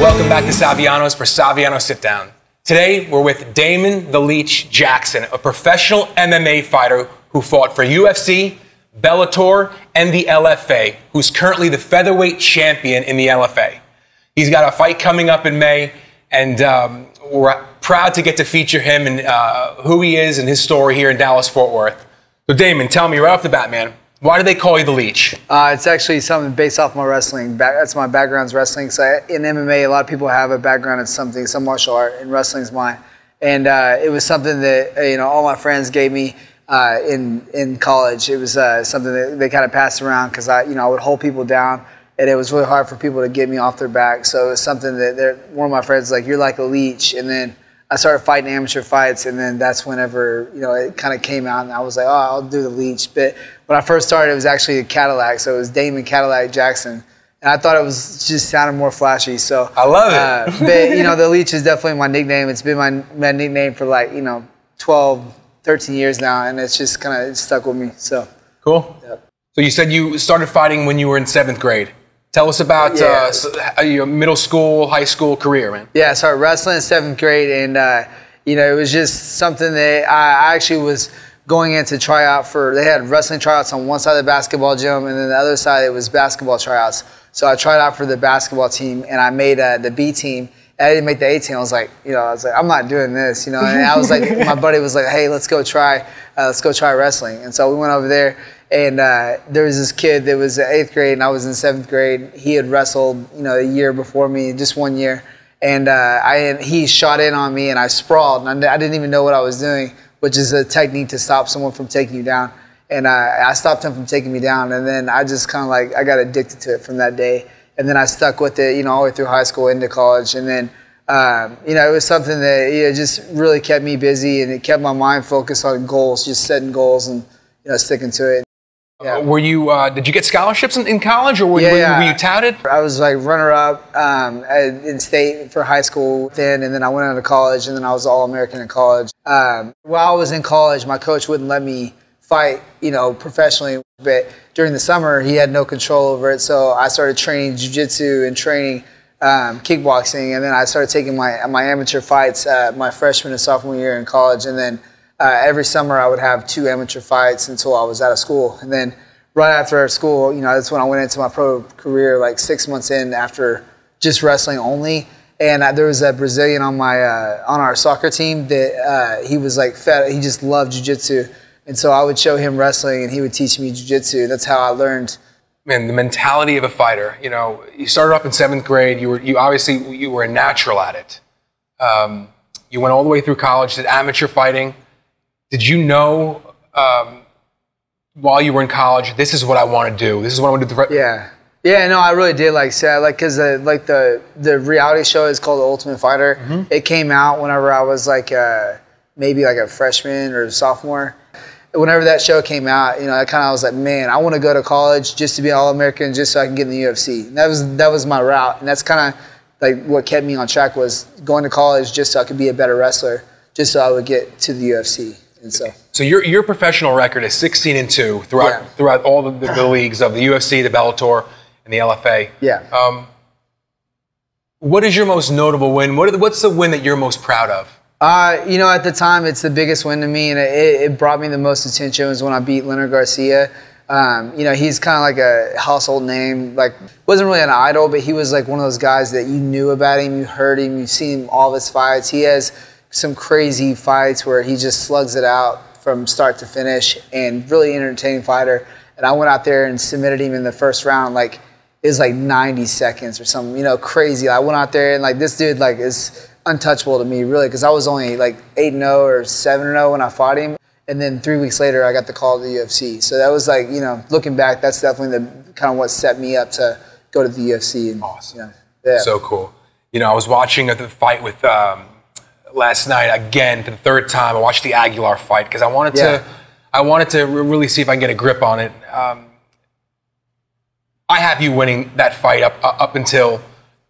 Welcome back to Saviano's for Saviano Sit Down. Today, we're with Damon the Leech Jackson, a professional MMA fighter who fought for UFC, Bellator, and the LFA, who's currently the featherweight champion in the LFA. He's got a fight coming up in May, and we're proud to get to feature him and who he is and his story here in Dallas-Fort Worth. So Damon, tell me right off the bat, man, why do they call you the Leech? It's actually something based off my wrestling. That's my background's wrestling. So in MMA, a lot of people have a background in something, some martial art, and wrestling's mine. And it was something that all my friends gave me in college. It was something that they kind of passed around because I would hold people down, and it was really hard for people to get me off their back. So it was something that one of my friends was like, "You're like a leech," and then I started fighting amateur fights, and then that's whenever it kind of came out, and I was like, "Oh, I'll do the Leech." But when I first started, it was actually a Cadillac, so it was Damon Cadillac Jackson, and I thought it was just sounded more flashy. So I love it. But the Leech is definitely my nickname. It's been my nickname for like 12, 13 years now, and it's just kind of stuck with me. So cool. Yep. So you said you started fighting when you were in 7th grade. Tell us about your middle school, high school career, man. Yeah, I started wrestling in 7th grade, and it was just something that I actually was going in to try out for. They had wrestling tryouts on one side of the basketball gym, and then the other side it was basketball tryouts. So I tried out for the basketball team, and I made the B team. And I didn't make the A team. I was like, I'm not doing this, And I was like, my buddy was like, "Hey, let's go try wrestling." And so we went over there. And there was this kid that was in 8th grade, and I was in 7th grade. He had wrestled, a year before me, just 1 year. And he shot in on me, and I sprawled. And I didn't even know what I was doing, which is a technique to stop someone from taking you down. And I stopped him from taking me down. And then I just kind of I got addicted to it from that day. And then I stuck with it, all the way through high school into college. And then, it was something that just really kept me busy, and it kept my mind focused on goals, just setting goals and, sticking to it. Yeah. Were you? Did you get scholarships in college, or were you touted? I was like runner-up in state for high school then, and then I went on to college, and then I was All-American in college. While I was in college, my coach wouldn't let me fight, professionally. But during the summer, he had no control over it, so I started training jiu-jitsu and training kickboxing, and then I started taking my amateur fights my freshman and sophomore year in college, and then every summer I would have 2 amateur fights until I was out of school. And then right after school, that's when I went into my pro career, like 6 months in after just wrestling only. And there was a Brazilian on our soccer team that he was like he just loved jiu-jitsu. And so I would show him wrestling, and he would teach me jiu-jitsu. That's how I learned. Man, the mentality of a fighter. You started off in 7th grade. You obviously were a natural at it. You went all the way through college, did amateur fighting. Did you know while you were in college, this is what I want to do? This is what I want to do? Yeah, no, I really did because the reality show is called The Ultimate Fighter. Mm-hmm. It came out whenever I was maybe a freshman or sophomore. Whenever that show came out, I was like, man, I want to go to college just to be an All-American, just so I can get in the UFC. And that was my route, and that's kind of what kept me on track, was going to college just so I could be a better wrestler, just so I would get to the UFC. And so your professional record is 16-2 throughout all the leagues of the UFC, the Bellator, and the LFA. Yeah. What is your most notable win? What's the win that you're most proud of? At the time, it's the biggest win to me, and it brought me the most attention was when I beat Leonard Garcia. He's kind of like a household name. Wasn't really an idol, but he was like one of those guys that you knew about him, you heard him, you've seen all of his fights. He has some crazy fights where he just slugs it out from start to finish, and really entertaining fighter. And I went out there and submitted him in the first round. It was 90 seconds or something, crazy. I went out there, and this dude is untouchable to me, really, because I was only 8-0 or 7-0 when I fought him. And then 3 weeks later, I got the call to the UFC. So that was looking back, that's definitely the kind of what set me up to go to the UFC. And, awesome. So cool. I was watching the fight with last night again for the 3rd time. I watched the Aguilar fight because I wanted to really see if I can get a grip on it. I have you winning that fight up until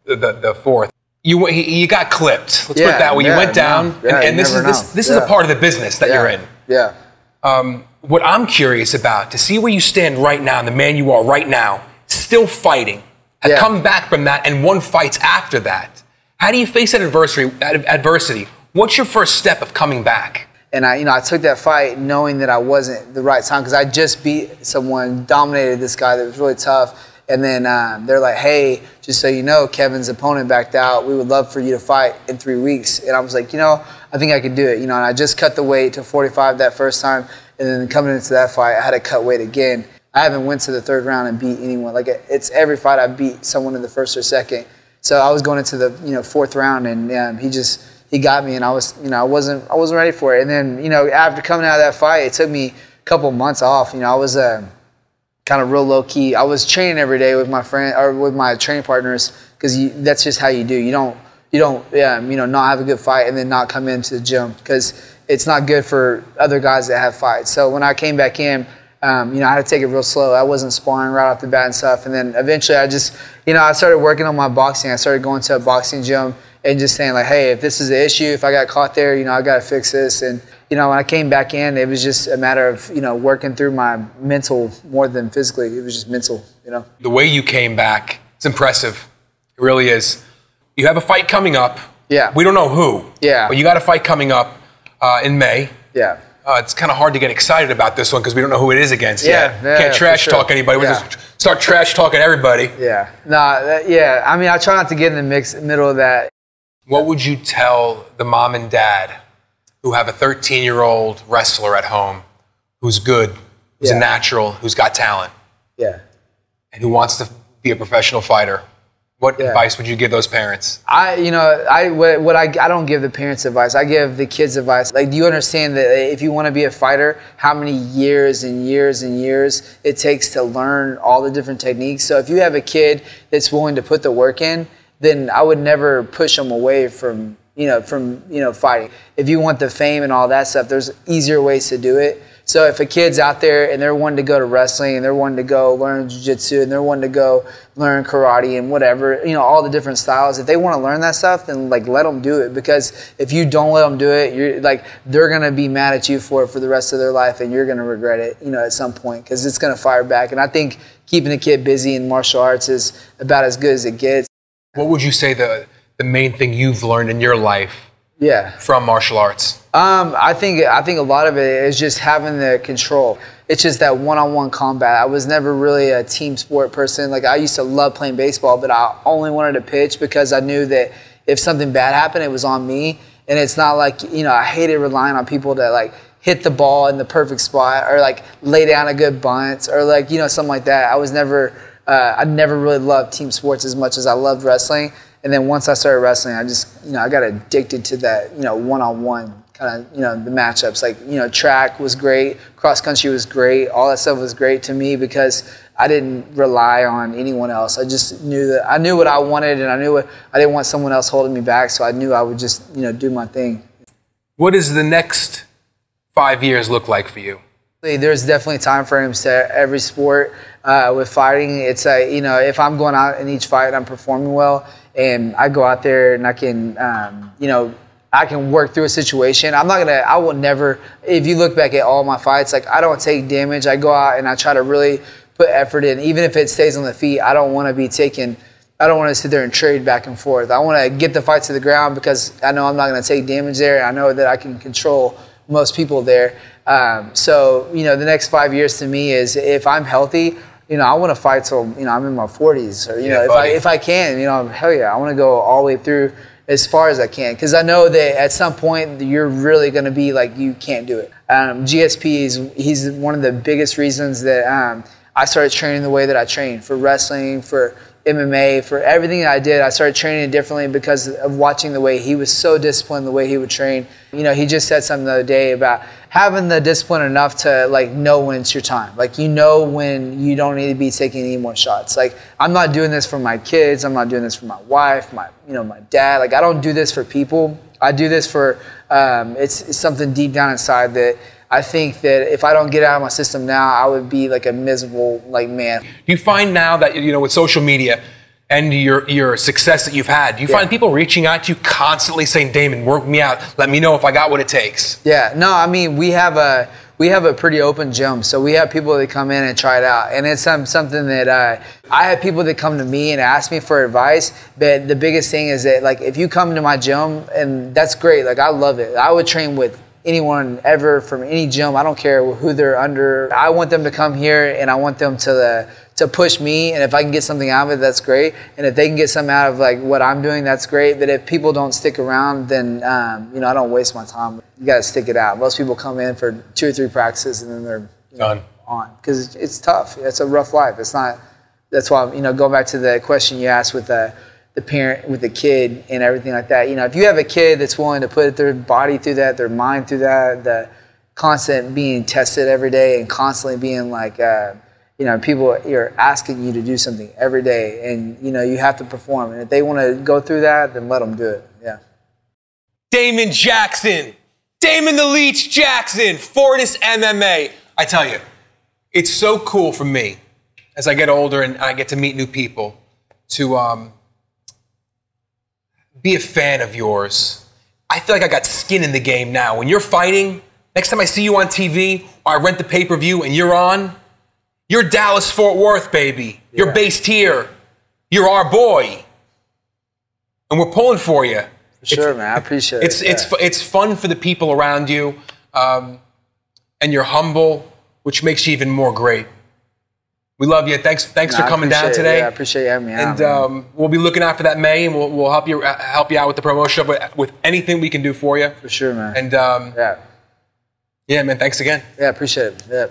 the 4th. You got clipped. Let's put it that way. You went down, and this is a part of the business that you're in. Yeah. What I'm curious about, to see where you stand right now, and the man you are right now, still fighting come back from that and won fights after that. How do you face that adversity? What's your first step of coming back? And I took that fight knowing that I wasn't the right time because I just beat someone, dominated this guy that was really tough. And then they're like, hey, just so you know, Kevin's opponent backed out. We would love for you to fight in 3 weeks. And I was like, I think I could do it. And I just cut the weight to 45 that first time. And then coming into that fight, I had to cut weight again. I haven't went to the third round and beat anyone. Like, it's every fight I beat someone in the first or second. So I was going into the fourth round, and he got me, and I wasn't ready for it. And then after coming out of that fight, it took me a couple months off. I was kind of real low key. I was training every day with my friend or with my training partners because that's just how you do. You don't not have a good fight and then not come into the gym because it's not good for other guys that have fights. So when I came back in, I had to take it real slow. I wasn't sparring right off the bat and stuff. And then eventually I just, I started working on my boxing. I started going to a boxing gym and just saying like, hey, if this is an issue, if I got caught there, I got to fix this. And, when I came back in, it was just a matter of, working through my mental more than physically. It was just mental, The way you came back, it's impressive. It really is. You have a fight coming up. Yeah. We don't know who. Yeah. But you got a fight coming up in May. Yeah. It's kind of hard to get excited about this one because we don't know who it is against yet. Can't trash talk anybody. We just start trash talking everybody. Yeah. I mean, I try not to get in the middle of that. What would you tell the mom and dad who have a 13-year-old wrestler at home who's good, who's a natural, who's got talent, and who wants to be a professional fighter? What advice would you give those parents? I don't give the parents advice. I give the kids advice. Like, do you understand that if you want to be a fighter, how many years and years and years it takes to learn all the different techniques? So if you have a kid that's willing to put the work in, then I would never push them away from fighting. If you want the fame and all that stuff, there's easier ways to do it. So if a kid's out there and they're wanting to go to wrestling and they're wanting to go learn jiu-jitsu and they're wanting to go learn karate and whatever, all the different styles, if they want to learn that stuff, then let them do it. Because if you don't let them do it, they're going to be mad at you for it for the rest of their life, and you're going to regret it, at some point, because it's going to fire back. And I think keeping a kid busy in martial arts is about as good as it gets. What would you say the main thing you've learned in your life from martial arts? I think a lot of it is just having the control. It's just that one-on-one combat. I was never really a team sport person. Like, I used to love playing baseball, but I only wanted to pitch because I knew that if something bad happened, it was on me. And it's not like, I hated relying on people to hit the ball in the perfect spot or lay down a good bunt or something like that. I never really loved team sports as much as I loved wrestling. And then once I started wrestling, I just, I got addicted to that, one-on-one kind of, the matchups. Track was great, cross country was great, all that stuff was great to me because I didn't rely on anyone else. I just knew I knew what I wanted, and I didn't want someone else holding me back, so I knew I would just, do my thing. What does the next 5 years look like for you? There's definitely time frames to every sport. With fighting, it's if I'm going out in each fight and I'm performing well, and I go out there and I can, I can work through a situation. I will never, if you look back at all my fights, I don't take damage. I go out and I try to really put effort in. Even if it stays on the feet, I don't want to sit there and trade back and forth. I want to get the fight to the ground because I know I'm not going to take damage there. I know that I can control most people there. So, the next 5 years to me is if I'm healthy, I want to fight till, I'm in my 40s or, if I can, hell yeah, I want to go all the way through as far as I can. Because I know that at some point you're really going to be you can't do it. GSP, he's one of the biggest reasons that I started training the way that I train for wrestling, for MMA, for everything that I did. I started training differently because of watching the way he was so disciplined, the way he would train. He just said something the other day about having the discipline enough to know when it's your time. When you don't need to be taking any more shots. I'm not doing this for my kids. I'm not doing this for my wife, my dad. I don't do this for people. I do this for, it's something deep down inside that I think that if I don't get it out of my system now, I would be a miserable man. Do you find now that, with social media and your success that you've had, do you find people reaching out to you constantly saying, Damon, work me out, let me know if I got what it takes? Yeah, no, I mean, we have we have a pretty open gym. So we have people that come in and try it out. And it's something that I have people that come to me and ask me for advice. But the biggest thing is that, like, if you come to my gym, and that's great. Like, I love it. I would train with anyone ever from any gym. I don't care who they're under. I want them to come here, and I want them to push me. And if I can get something out of it, that's great. And if they can get something out of like what I'm doing, that's great. But if people don't stick around, then I don't waste my time. You got to stick it out. Most people come in for 2 or 3 practices and then they're done on, because it's tough. It's a rough life. It's not. That's why going back to the question you asked with the parent, with the kid and everything like that. If you have a kid that's willing to put their body through that, their mind through that, the constant being tested every day and constantly being like, people are asking you to do something every day, and you have to perform. And if they want to go through that, then let them do it. Yeah. Damon Jackson, Damon the Leech Jackson, Fortis MMA. I tell you, it's so cool for me as I get older and I get to meet new people to be a fan of yours. I feel like I got skin in the game now. When you're fighting, next time I see you on TV or I rent the pay-per-view and you're on, you're Dallas-Fort Worth, baby. You're based here. You're our boy. And we're pulling for you. For sure, man. I appreciate it. It's fun for the people around you. And you're humble, which makes you even more great. We love you. Thanks for coming down today. Yeah, I appreciate you having me out. And we'll be looking out for that May, and we'll help you out with the promotion with anything we can do for you. For sure, man. And yeah, man. Thanks again. Yeah, appreciate it. Yeah.